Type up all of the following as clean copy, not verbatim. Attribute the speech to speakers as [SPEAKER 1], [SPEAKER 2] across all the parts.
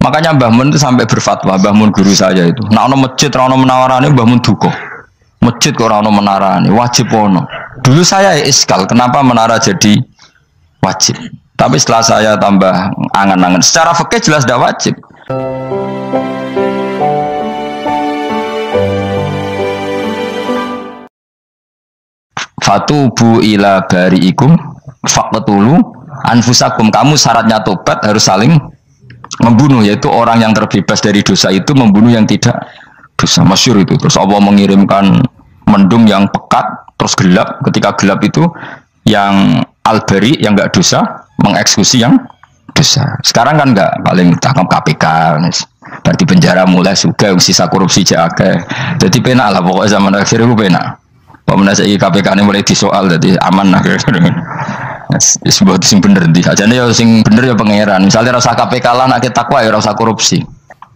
[SPEAKER 1] Makanya Mbah Mun itu sampai berfatwa, Mbah Mun guru saya itu. Nah, ono masjid, ono menawarane Mbah Mun duka. Masjid kok ono menarane, wajib ono. Dulu saya iskal, kenapa menara jadi wajib? Tapi setelah saya tambah angan-angan, secara fikih jelas tidak wajib. Fatubu ila bariikum faqtulu anfusakum. Kamu syaratnya tobat harus saling membunuh, yaitu orang yang terbebas dari dosa itu membunuh yang tidak dosa. Masyhur itu. Terus Allah mengirimkan mendung yang pekat terus gelap. Ketika gelap itu yang al-bari yang enggak dosa mengeksekusi yang dosa. Sekarang kan enggak, paling tangkap KPK berarti penjara mulai suka sisa korupsi jake. Jadi penak lah pokoknya zaman akhir itu penak. Pemenang saya KPK ini mulai disoal, jadi aman lah. Sebuah sing bener di aja nih, sing bener ya pangeran. Misalnya rasa KPK lah, nak takwa ya rasa korupsi.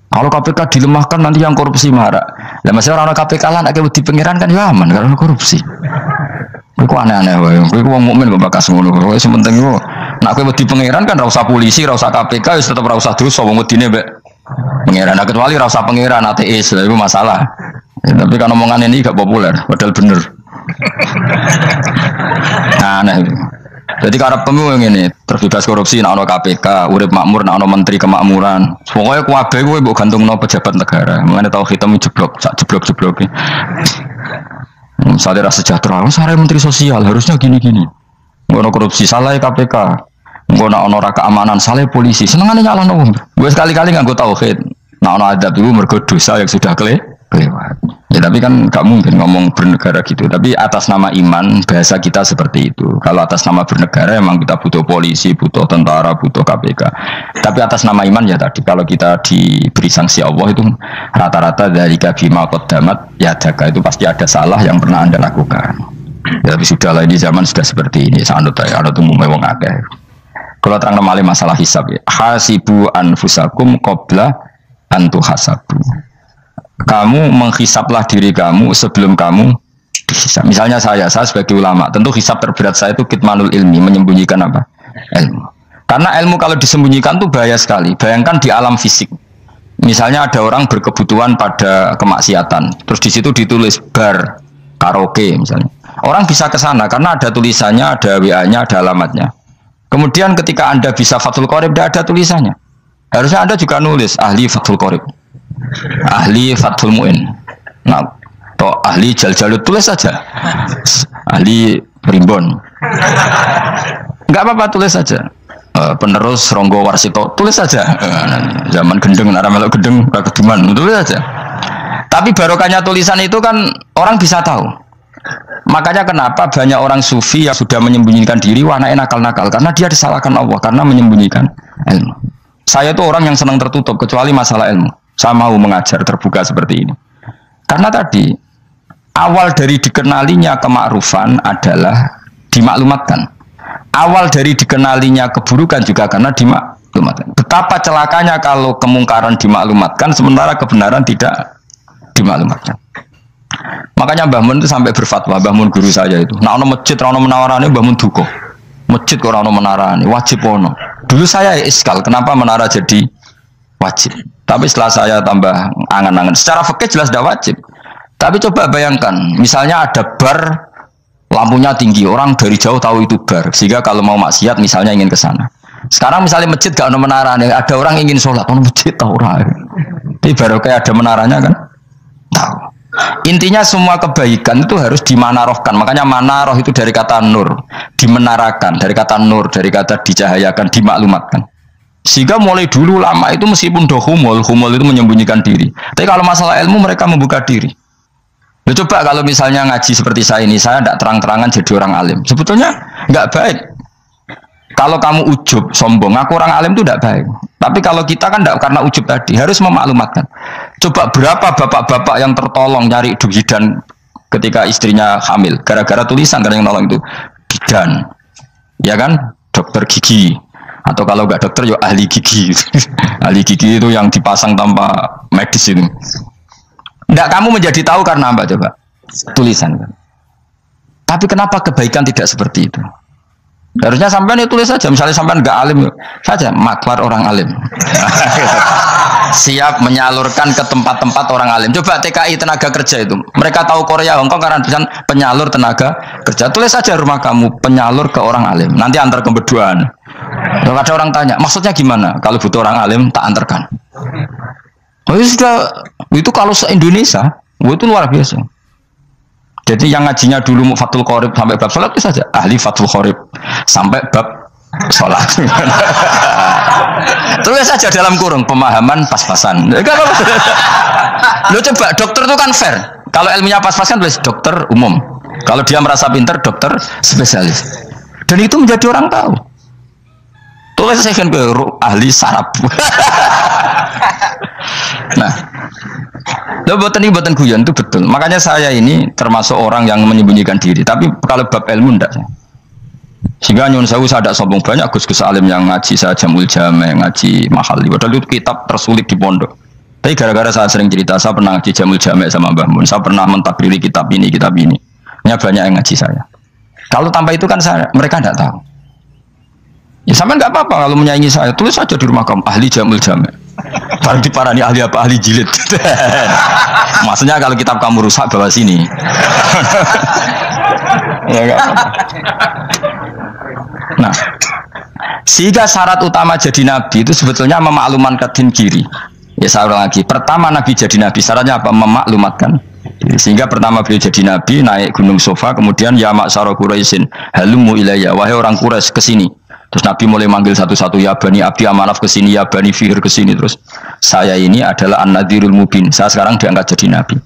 [SPEAKER 1] Kalau KPK dilemahkan nanti yang korupsi marah. Lah masih orang KPK lah, nak di pangeran kan ya aman karena korupsi. Iku aneh-aneh, iku wong mukmin kok bakas ngono. Wis penting iku nak kowe di pangeran kan rasa polisi, rasa KPK, wis tetep rasa dosa wong medine mbek pangeran. Nah, kecuali rasa pangeran ateis, lah iku masalah. Ya, tapi kan omongan ini gak populer, padahal bener. Nah, jadi karena pemimpin ini terbebas korupsi, nak ono KPK, urip makmur, nak ono menteri kemakmuran. Pokoknya kuabe gue bukan gantung no pejabat negara. Mengenai tahu hitam jeblok, sak jeblok. Misalnya rasa sejahtera, saya menteri sosial harusnya gini. Ngono korupsi salah KPK. Ngono ono raka keamanan salah polisi. Senengane nyalahno wong. Gue sekali-kali nganggo tauhid. Nak ono adab itu mergo dosa yang sudah kelewat. Ya tapi kan gak mungkin ngomong bernegara gitu. Tapi atas nama iman bahasa kita seperti itu. Kalau atas nama bernegara emang kita butuh polisi, butuh tentara, butuh KPK. Tapi atas nama iman ya tadi kalau kita diberi sanksi Allah itu rata-rata dari bima qaddamat ya jaga itu pasti ada salah yang pernah Anda lakukan. Ya, tapi sudahlah ini zaman sudah seperti ini. Sanut umumnya wong akeh. Kalau terang nomale masalah hisab ya. Hasibu anfusakum qabla an tuhasabu. Kamu menghisaplah diri kamu sebelum kamu dihisap. Misalnya saya sebagai ulama, tentu hisap terberat saya itu kitmanul ilmi, menyembunyikan apa? Ilmu. Karena ilmu kalau disembunyikan itu bahaya sekali. Bayangkan di alam fisik. Misalnya ada orang berkebutuhan pada kemaksiatan, terus di situ ditulis bar, karaoke misalnya. Orang bisa ke sana karena ada tulisannya, ada WA-nya, ada alamatnya. Kemudian ketika Anda bisa Fathul Qorib, tidak ada tulisannya. Harusnya Anda juga nulis ahli Fathul Qorib, ahli Fathul Mu'in, nah, atau ahli Jaljalut, tulis saja ahli Primbon, nggak apa-apa tulis saja. Penerus Ronggo Warsito, tulis saja. Zaman gendeng, nara melok gendeng, keduman, tulis saja. Tapi barokahnya tulisan itu kan orang bisa tahu. Makanya kenapa banyak orang sufi yang sudah menyembunyikan diri, warna nakal-nakal, karena dia disalahkan Allah karena menyembunyikan ilmu. Saya itu orang yang senang tertutup kecuali masalah ilmu. Saya mau mengajar terbuka seperti ini. Karena tadi, awal dari dikenalinya kemakrufan adalah dimaklumatkan. Awal dari dikenalinya keburukan juga karena dimaklumatkan. Betapa celakanya kalau kemungkaran dimaklumatkan, sementara kebenaran tidak dimaklumatkan. Makanya Mbah Mun itu sampai berfatwa, Mbah Mun guru saya itu. Nah, ono masjid, ono menawarane Mbah Mun duka. Masjid kok ono menarane, wajib ono. Dulu saya iskal, kenapa menara jadi wajib? Tapi setelah saya tambah angan-angan, secara fikih jelas tidak wajib. Tapi coba bayangkan, misalnya ada bar, lampunya tinggi, orang dari jauh tahu itu bar, sehingga kalau mau maksiat misalnya ingin ke sana. Sekarang misalnya masjid gak ada menara, ada orang ingin sholat, ono masjid tahu orang. Tapi baru kayak ada menaranya kan, tahu. Intinya semua kebaikan itu harus dimanarohkan. Makanya manaroh itu dari kata nur, dimenarakan, dari kata nur, dari kata dicahayakan, dimaklumatkan. Sehingga mulai dulu lama itu meskipun humul itu menyembunyikan diri. Tapi kalau masalah ilmu mereka membuka diri. Ya, coba kalau misalnya ngaji seperti saya ini, saya tidak terang-terangan jadi orang alim. Sebetulnya nggak baik. Kalau kamu ujub, sombong, aku orang alim itu tidak baik. Tapi kalau kita kan tidak karena ujub tadi, harus memaklumatkan. Coba berapa bapak-bapak yang tertolong nyari bidan ketika istrinya hamil, gara-gara tulisan karena yang nolong itu bidan, ya kan, dokter gigi. Atau kalau nggak dokter, ya ahli gigi. Ahli gigi itu yang dipasang tanpa medis itu. Nggak kamu menjadi tahu karena apa coba? Tulisan kan. Tapi kenapa kebaikan tidak seperti itu? Harusnya sampean tulis saja. Misalnya sampean nggak alim saja, maklar orang alim. siap menyalurkan ke tempat-tempat orang alim. Coba TKI tenaga kerja itu, mereka tahu Korea, Hongkong karena bisa penyalur tenaga kerja. Tulis saja rumah kamu penyalur ke orang alim. Nanti antar ke berduaan. Kalau ada orang tanya, maksudnya gimana? Kalau butuh orang alim, tak antarkan. Oh sudah, itu kalau se-Indonesia, itu luar biasa. Jadi yang ngajinya dulu Fathul Qorib sampai bab sholat itu saja ahli Fathul Qorib sampai bab sholat. Tulis saja dalam kurung pemahaman pas-pasan. Lo coba dokter itu kan fair. Kalau ilmunya pas-pasan tulis dokter umum. Kalau dia merasa pintar dokter spesialis. Dan itu menjadi orang tahu. Tulis saya kan ke ahli saraf. Nah, buatan guyon itu betul. Makanya saya ini termasuk orang yang menyembunyikan diri. Tapi kalau bab ilmu enggak. Sehingga nyun sewu saya ada sombong banyak gus-gus alim yang ngaji saya Jamul Jame, ngaji mahal. Padahal itu kitab tersulit di pondok. Tapi gara-gara saya sering cerita, saya pernah ngaji Jamul Jame sama Mbah Mun. Saya pernah mentakriri kitab ini. Ini banyak yang ngaji saya. Kalau tanpa itu kan mereka tidak tahu. Ya sama nggak apa-apa kalau menyaingi saya. Tulis saja di rumah kamu ahli Jamul Jame. Paling diparani ahli apa? Ahli jilid. Maksudnya kalau kitab kamu rusak bawa sini. Ya enggak. Nah, sehingga syarat utama jadi nabi itu sebetulnya memaklumatkan din kiri. Ya saya ulang lagi. Pertama nabi jadi nabi syaratnya apa? Memaklumatkan. Sehingga pertama beliau jadi nabi naik gunung Sofa, kemudian ya maksara Quraisyin halumu ilayya, wahai orang Quraisy kesini. Terus Nabi mulai manggil satu-satu, ya Bani Abdi Amanaf kesini, ya Bani Fihir kesini. Terus saya ini adalah An-Nadhirul Mubin. Saya sekarang diangkat jadi Nabi.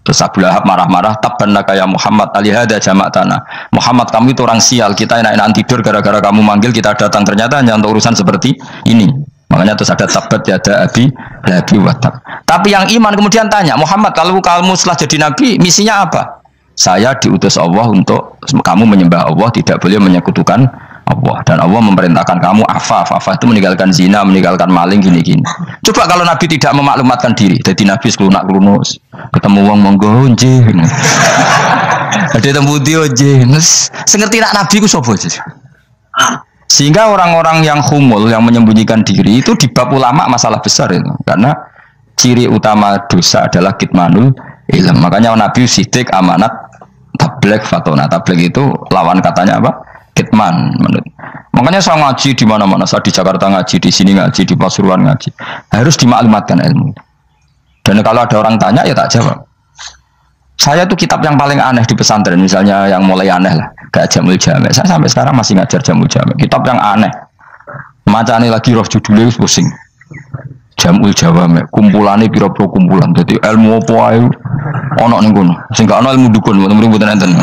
[SPEAKER 1] Terus Abu Lahab marah-marah, tabbannaka ya Muhammad alihada jama'tana. Muhammad kamu itu orang sial, kita enak-enakan tidur gara-gara kamu manggil kita datang. Ternyata hanya untuk urusan seperti ini. Makanya terus ada tabbat yada abi labi watab. Tapi yang iman kemudian tanya, Muhammad kalau kamu setelah jadi Nabi misinya apa? Saya diutus Allah untuk kamu menyembah Allah, tidak boleh menyekutukan Allah, dan Allah memerintahkan kamu afaf itu meninggalkan zina, meninggalkan maling gini-gini. Coba kalau Nabi tidak memaklumatkan diri, jadi Nabi selunak-lunus, ketemu wong monggo nggih. Ada temu dia nggih. Sengerti nak Nabi ku sapa sih? Sehingga orang-orang yang humul, yang menyembunyikan diri itu di bab ulama masalah besar itu. Karena ciri utama dosa adalah kitmanul ilm. Makanya Nabi sidik amanat tabligh fatona. Tabligh itu lawan katanya apa? Kitman. Makanya saya ngaji di mana-mana. Saya di Jakarta ngaji, di sini ngaji, di Pasuruan ngaji. Harus dimaklumatkan ilmu. Dan kalau ada orang tanya ya tak jawab. Saya itu kitab yang paling aneh di pesantren, misalnya yang mulai aneh lah, kayak Jamul Jame. Saya sampai sekarang masih ngajar Jamul Jame. Kitab yang aneh. Macane lagi roh judulnya pusing. Jamul Jawame, kumpulannya pira-pira kumpulan. Jadi ilmu apa ae ono ning kono. Sing gak ono ilmu dukun, mboten enten.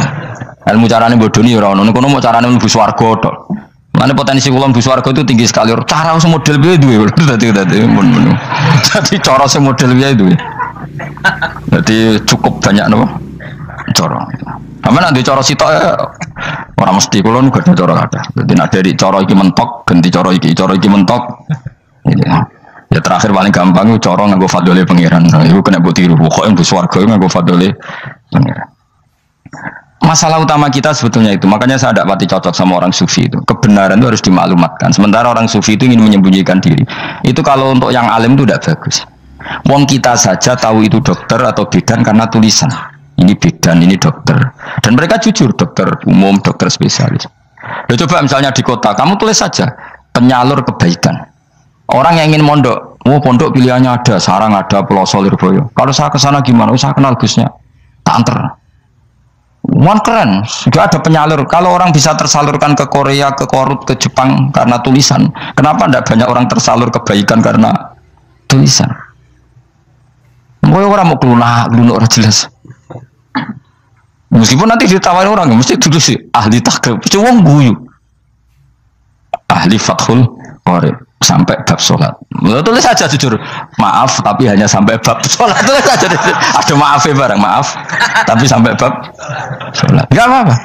[SPEAKER 1] Ilmu carane bodoni ora ono. Ning kono mau carane mlebu swarga tok. Mane potensi kula mlebu swarga itu tinggi sekali. Cara semodel piye duwe. Dadi mun. Dadi cara semodel piye duwe. Jadi cukup banyak nopo cara. Aman nek cara sitok ora mesti kula nu gak ada cara kada. Dadi nek dari cara iki mentok ganti cara iki mentok. Ya terakhir paling gampang itu cara nganggo fadhole pangeran. Iku kena mbok tiru. Pokoke mlebu swarga nganggo fadhole pangeran. Masalah utama kita sebetulnya itu. Makanya saya tidak pati cocok sama orang sufi itu. Kebenaran itu harus dimaklumatkan. Sementara orang sufi itu ingin menyembunyikan diri. Itu kalau untuk yang alim itu tidak bagus. Wong kita saja tahu itu dokter atau bidan karena tulisan. Ini bidan, ini dokter. Dan mereka jujur, dokter umum, dokter spesialis. Loh, coba misalnya di kota, kamu tulis saja penyalur kebaikan. Orang yang ingin mondok, pondok pilihannya ada, Sarang ada, Pelosok, Lirboyo. Kalau saya ke sana gimana? Saya kenal Gusnya. Tak anter. Wan keren, sudah ada penyalur. Kalau orang bisa tersalurkan ke Korea, ke Korut, ke Jepang karena tulisan, kenapa tidak banyak orang tersalur kebaikan karena tulisan? Orang mau kelunak orang jelas. Meskipun nanti ditawarin orang, mesti duduk sih ahli takrib, cuma guyu, ahli fathul qorib sampai bab sholat. Tulis saja jujur, maaf tapi hanya sampai bab sholat. Tulis saja, ada maafnya bareng, maaf tapi sampai bab sholat. Gak apa-apa.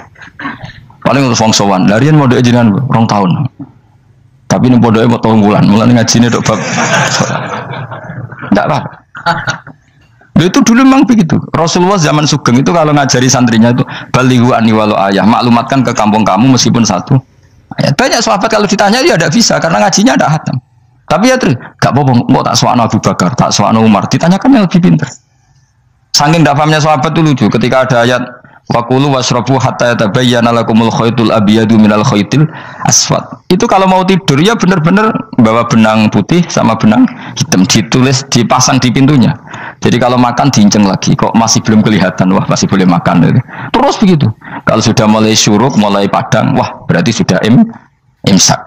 [SPEAKER 1] Paling untuk fong sowan, larian mau doa jenengan 2 tahun. Tapi ini bodohnya mau tahun mulai ngaji ini dok bab sholat. Gak apa-apa. Itu dulu memang begitu. Rasulullah zaman Sugeng itu kalau ngajari santrinya itu balighu anni walau ayah, maklumatkan ke kampung kamu meskipun 1 ayat. Banyak sahabat kalau ditanya dia tidak bisa karena ngajinya tidak hatam. Tapi ya terus gak apa-apa, kok tak soal Abu Bakar, tak soal Umar, ditanyakan yang lebih pintar. Saking tidak pahamnya sahabat itu lucu, ketika ada ayat Wakulu wasrobu hatta yatabayyana lakumul khaytul abyadu minal khaytil aswad. Itu kalau mau tidur ya benar-benar bawa benang putih sama benang hitam, ditulis dipasang di pintunya. Jadi kalau makan diinceng lagi, kok masih belum kelihatan, wah masih boleh makan. Terus begitu. Kalau sudah mulai syuruk, mulai padang, wah berarti sudah imsak.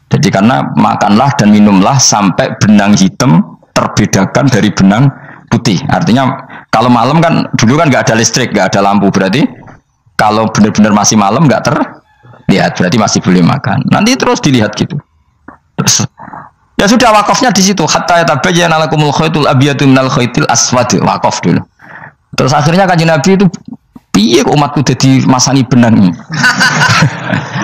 [SPEAKER 1] Jadi karena makanlah dan minumlah sampai benang hitam terbedakan dari benang putih. Artinya kalau malam kan dulu kan nggak ada listrik, nggak ada lampu, berarti kalau benar-benar masih malam nggak terlihat, berarti masih boleh makan. Nanti terus dilihat gitu. Terus ya sudah wakafnya di situ. Hatta yatabayyana lakumul khaytul abyadu minal khaytil aswad, wakaf dulu. Terus akhirnya Kanjeng Nabi itu piye umatku jadi masangi benang ini.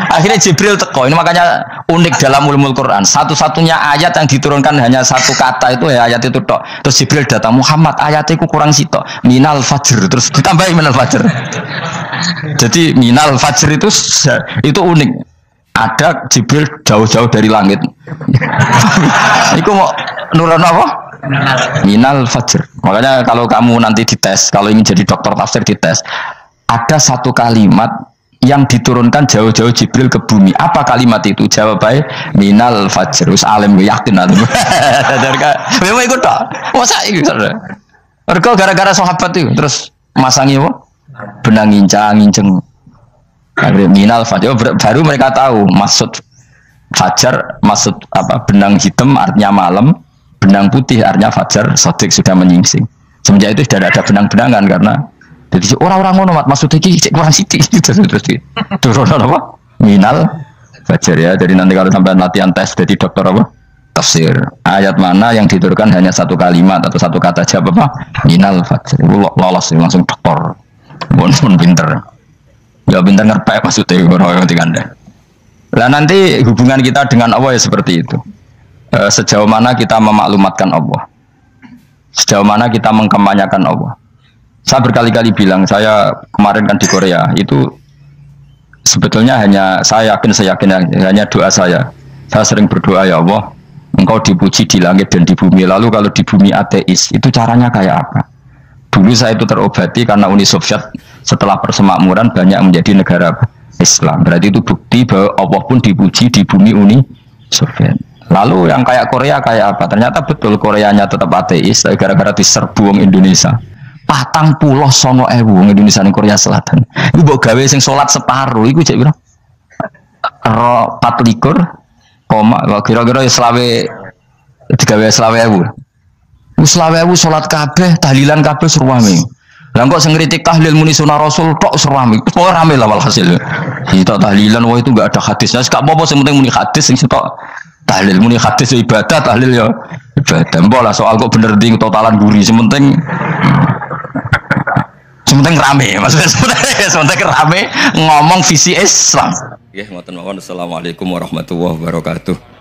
[SPEAKER 1] Akhirnya Jibril teko. Ini makanya unik dalam ulumul Quran. Satu-satunya ayat yang diturunkan hanya satu kata itu ya ayat itu tok. Terus Jibril datang, Muhammad ayatku kurang sitok. Minal fajr. Terus ditambahi minal fajr. Jadi minal fajr itu unik. Ada Jibril jauh-jauh dari langit. Iku mau nurun apa? Minal fajr. Makanya kalau kamu nanti dites, kalau ingin jadi dokter tafsir dites, ada satu kalimat yang diturunkan jauh-jauh Jibril ke bumi. Apa kalimat itu? Jawabannya minal fajr. Us alim yakin atau memang ikut tak? Masa itu? Mereka gara-gara sahabat itu terus masangi apa? Benang ngincang. Minal fajr. Baru mereka tahu maksud fajar, maksud apa? Benang hitam artinya malam, benang putih artinya fajar. Sodik sudah menyingsing. Semenjak itu sudah ada benang-benangan karena jadi orang-orang ngono mat maksudnya iki kurang sithik terus turun apa? Minal fajr ya. Jadi nanti kalau sampai latihan tes jadi dokter apa? Tafsir. Ayat mana yang diturunkan hanya satu kalimat atau satu kata aja apa? Minal fajr. Lolos langsung dokter. Pun pinter. Ya pinter ngerpek maksudnya orang yang Anda. Lah nanti hubungan kita dengan Allah ya seperti itu. Sejauh mana kita memaklumatkan Allah. Sejauh mana kita mengkampanyekan Allah. Saya berkali-kali bilang, saya kemarin kan di Korea, itu sebetulnya saya yakin hanya doa saya. Saya sering berdoa, ya Allah, Engkau dipuji di langit dan di bumi. Lalu kalau di bumi ateis, itu caranya kayak apa? Dulu saya itu terobati karena Uni Soviet setelah persemakmuran banyak menjadi negara Islam. Berarti itu bukti bahwa Allah pun dipuji di bumi Uni Soviet. Lalu yang kayak Korea kayak apa? Ternyata betul Koreanya tetap ateis, gara-gara diserbu wong Indonesia. 49.000 Indonesia ning Korea Selatan. Iku mbok gawe sing salat separuh iku cek piro? 24, kira-kira selawe digawe 20.000. Wis 20.000 salat kabeh, tahlilan kabeh seruame. Lah kok sing ngritik tahlil muni sunah Rasul tok seruame. Ora rame lah walhasil. Kita tahlilan wah itu enggak ada hadisnya. Gak apa-apa sing penting muni hadis sing sitok tahlil muni hadis ibadah, tahlil ya ibadah. Mbok lah soal kok bener ding totalan guri sementing rame, maksudnya sementara rame ngomong visi Islam. Ya, ngoten mawon. Assalamualaikum warahmatullahi wabarakatuh.